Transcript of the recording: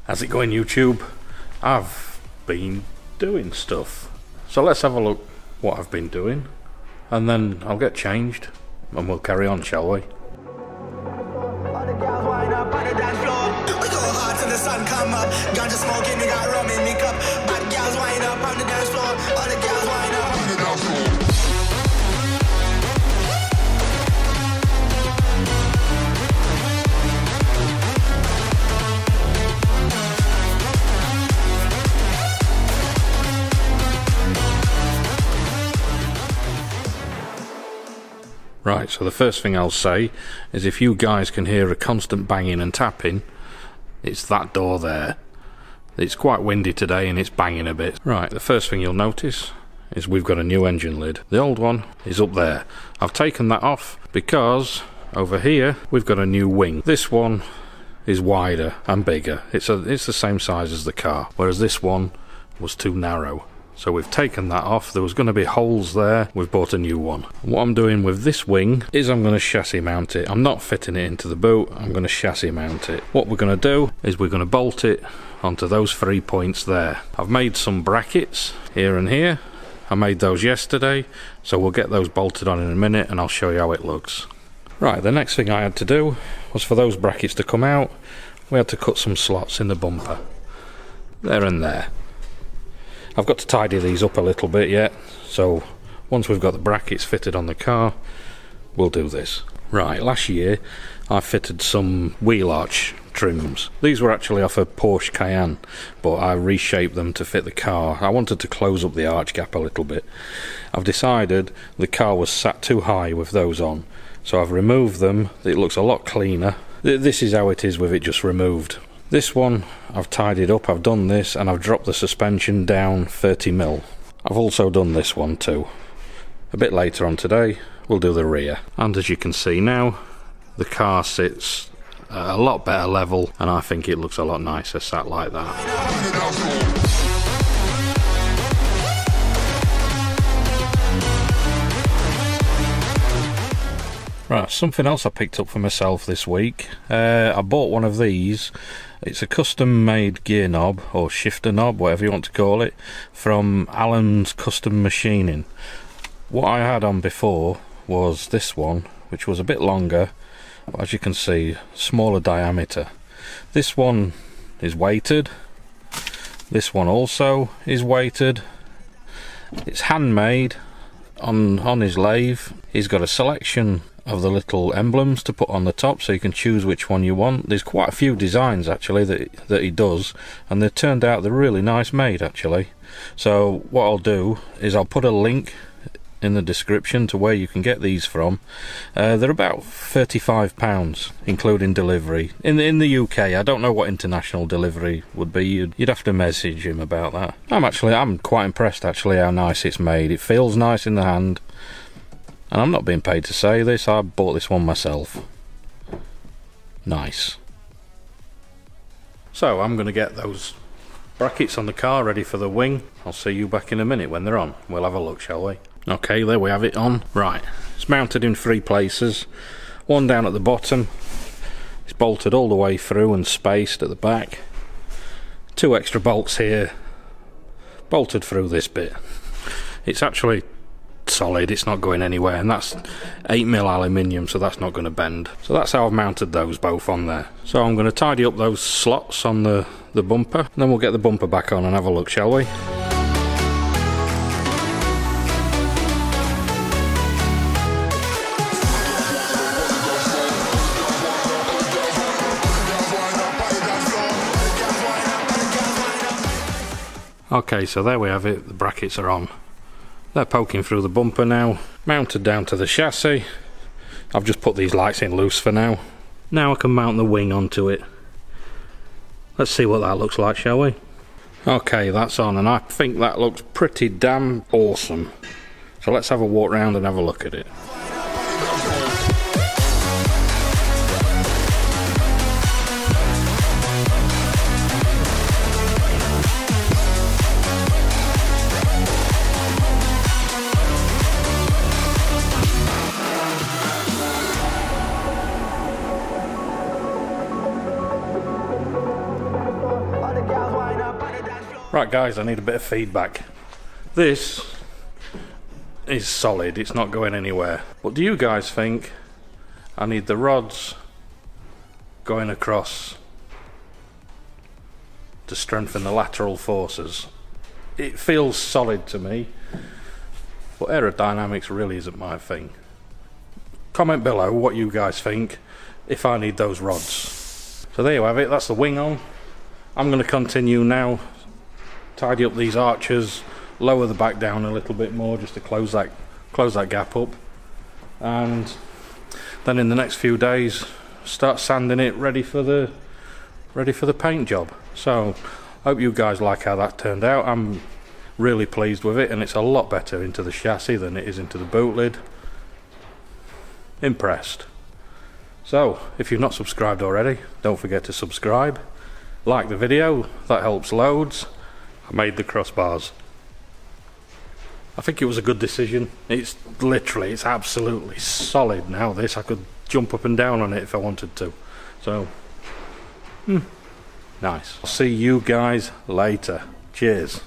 How's it going, YouTube? I've been doing stuff. So let's have a look what I've been doing, and then I'll get changed and we'll carry on, shall we? Right, so the first thing I'll say is if you guys can hear a constant banging and tapping, it's that door there. It's quite windy today and it's banging a bit. Right, the first thing you'll notice is we've got a new engine lid. The old one is up there. I've taken that off because over here we've got a new wing. This one is wider and bigger. It's the same size as the car, whereas this one was too narrow. So we've taken that off. There was going to be holes there. We've bought a new one. What I'm doing with this wing is I'm going to chassis mount it. I'm not fitting it into the boot. I'm going to chassis mount it. What we're going to do is we're going to bolt it onto those 3 points there. I've made some brackets here and here. I made those yesterday, so we'll get those bolted on in a minute and I'll show you how it looks. Right, the next thing I had to do was for those brackets to come out, we had to cut some slots in the bumper. There and there. I've got to tidy these up a little bit yet, so once we've got the brackets fitted on the car, we'll do this. Right, last year I fitted some wheel arch trims. These were actually off a Porsche Cayenne, but I reshaped them to fit the car. I wanted to close up the arch gap a little bit. I've decided the car was sat too high with those on, so I've removed them. It looks a lot cleaner. This is how it is with it just removed. This one I've tidied up, I've done this, and I've dropped the suspension down 30mm. I've also done this one too. A bit later on today we'll do the rear, and as you can see now the car sits at a lot better level and I think it looks a lot nicer sat like that. Right, something else I picked up for myself this week. I bought one of these. It's a custom made gear knob or shifter knob, whatever you want to call it, from Allen's Custom Machining. What I had on before was this one, which was a bit longer, but as you can see, smaller diameter. This one is weighted. This one also is weighted. It's handmade on his lathe. He's got a selection of the little emblems to put on the top, so you can choose which one you want. There's quite a few designs actually that he does, and they've turned out they're really nice made actually. So what I'll do is I'll put a link in the description to where you can get these from. They're about £35 including delivery in the UK. I don't know what international delivery would be. You'd have to message him about that. I'm quite impressed actually how nice it's made. It feels nice in the hand. And I'm not being paid to say this, I bought this one myself. Nice. So I'm going to get those brackets on the car ready for the wing. I'll see you back in a minute when they're on. We'll have a look, shall we? Okay, there we have it on. Right, it's mounted in 3 places. One down at the bottom. It's bolted all the way through and spaced at the back. 2 extra bolts here, bolted through this bit. It's actually solid, it's not going anywhere, and that's 8mm aluminium, so that's not going to bend. So that's how I've mounted those both on there. So I'm going to tidy up those slots on the bumper, and then we'll get the bumper back on and have a look, shall we? Okay, so there we have it, the brackets are on. They're poking through the bumper now, mounted down to the chassis. I've just put these lights in loose for now. Now I can mount the wing onto it. Let's see what that looks like, shall we? Okay, that's on, and I think that looks pretty damn awesome. So let's have a walk round and have a look at it. Right guys, I need a bit of feedback. This is solid, it's not going anywhere. What do you guys think? I need the rods going across to strengthen the lateral forces. It feels solid to me, but aerodynamics really isn't my thing. Comment below what you guys think if I need those rods. So there you have it, that's the wing on. I'm going to continue now, tidy up these arches, lower the back down a little bit more just to close that gap up, and then in the next few days start sanding it ready for the paint job. So hope you guys like how that turned out. I'm really pleased with it, and it's a lot better into the chassis than it is into the boot lid. Impressed. So if you've not subscribed already, don't forget to subscribe, like the video, that helps loads. I made the crossbars. I think it was a good decision. It's absolutely solid now, this. I could jump up and down on it if I wanted to. So nice. I'll see you guys later. Cheers.